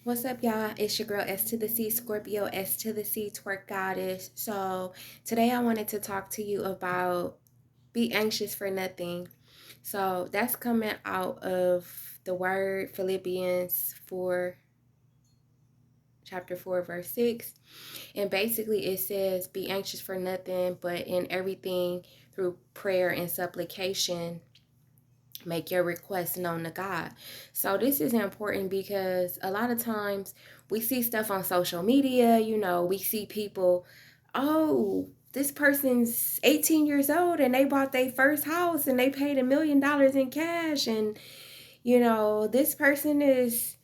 What's up, y'all? It's your girl S to the C Scorpio, S to the C twerk goddess. So, today I wanted to talk to you about be anxious for nothing. So, that's coming out of the word Philippians 4, chapter 4, verse 6. And basically, it says, be anxious for nothing, but in everything through prayer and supplication make your requests known to God. So this is important because a lot of times we see stuff on social media, we see people, oh, this person's 18 years old and they bought their first house and they paid $1 million in cash, and this person is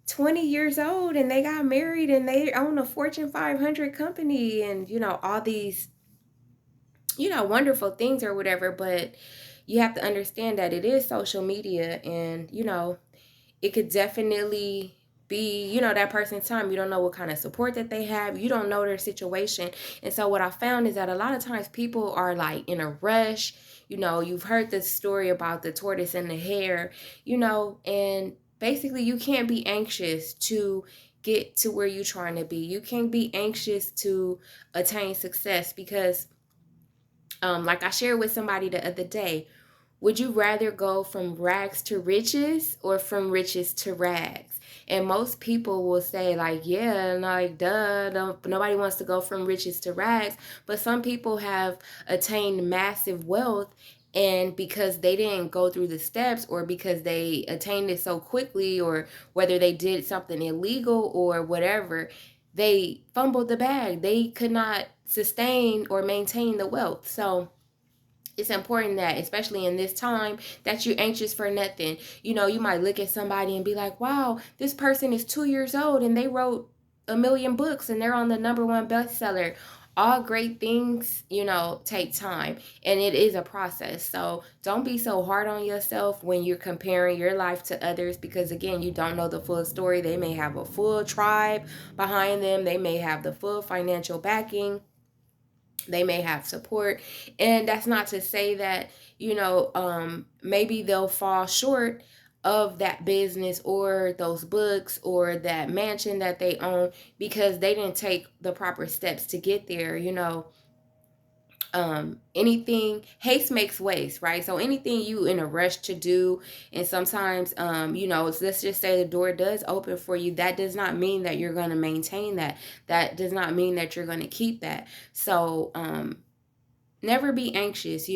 20 years old and they got married and they own a Fortune 500 company, and all these wonderful things or whatever. But you have to understand that it is social media, and it could definitely be that person's time. You don't know what kind of support that they have, you don't know their situation. And so what I found is that a lot of times people are like in a rush. You've heard the story about the tortoise and the hare, and basically you can't be anxious to get to where you're trying to be. You can't be anxious to attain success because like I shared with somebody the other day, would you rather go from rags to riches or from riches to rags? And most people will say, like, yeah, like, duh, nobody wants to go from riches to rags. But some people have attained massive wealth, and because they didn't go through the steps, or because they attained it so quickly, or whether they did something illegal or whatever, they fumbled the bag. They could not sustain or maintain the wealth. So it's important that, especially in this time, that you're anxious for nothing. You might look at somebody and be like, wow, this person is 2 years old and they wrote 1 million books and they're on the #1 bestseller. All great things, take time, and it is a process. So don't be so hard on yourself when you're comparing your life to others, because again, you don't know the full story. They may have a full tribe behind them, they may have the full financial backing, they may have support. And that's not to say that maybe they'll fall short of that business or those books or that mansion that they own because they didn't take the proper steps to get there. Anything, haste makes waste, right? So anything you in a rush to do, and sometimes let's just say the door does open for you, that does not mean that you're going to maintain that. That does not mean that you're going to keep that. So never be anxious.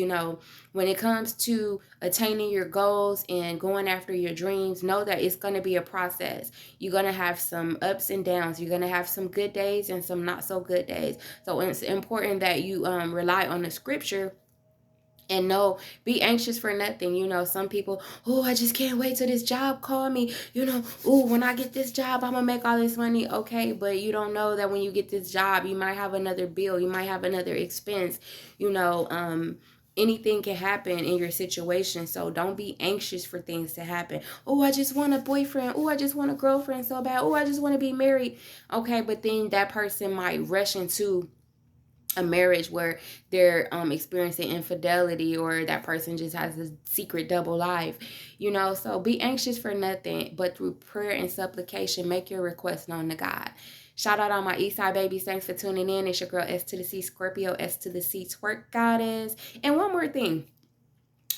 When it comes to attaining your goals and going after your dreams, know that it's going to be a process. You're going to have some ups and downs. You're going to have some good days and some not so good days. So it's important that you rely on the scripture. And no, be anxious for nothing. Some people, oh, I just can't wait till this job call me. Oh, when I get this job, I'm going to make all this money. Okay, but you don't know that when you get this job, you might have another bill. You might have another expense. Anything can happen in your situation. So don't be anxious for things to happen. Oh, I just want a boyfriend. Oh, I just want a girlfriend so bad. Oh, I just want to be married. Okay, but then that person might rush into a marriage where they're experiencing infidelity, or that person just has a secret double life. So be anxious for nothing, but through prayer and supplication make your request known to God. Shout out all my Eastside babies. Thanks for tuning in. It's your girl S to the C Scorpio, S to the C twerk goddess. And one more thing,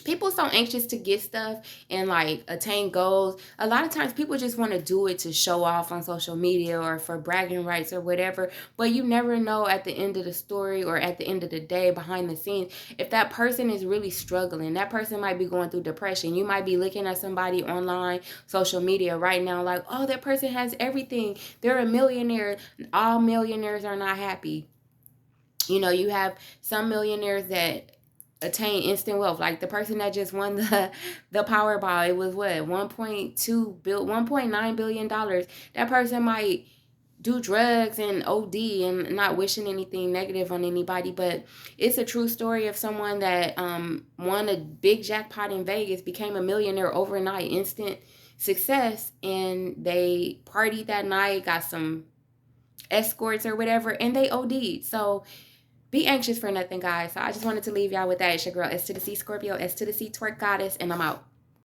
people so anxious to get stuff and like attain goals. A lot of times people just want to do it to show off on social media or for bragging rights or whatever, but you never know at the end of the story or at the end of the day behind the scenes if that person is really struggling. That person might be going through depression. You might be looking at somebody online, social media right now, like, oh, that person has everything, they're a millionaire. All millionaires are not happy. You have some millionaires that attain instant wealth, like the person that just won the Powerball. It was what, 1.9 billion dollars. That person might do drugs and OD, and not wishing anything negative on anybody, but it's a true story of someone that won a big jackpot in Vegas, became a millionaire overnight, instant success, and they partied that night, got some escorts or whatever, and they OD'd. So be anxious for nothing, guys. So I just wanted to leave y'all with that. It's your girl S to the C Scorpio, S to the C twerk goddess, and I'm out.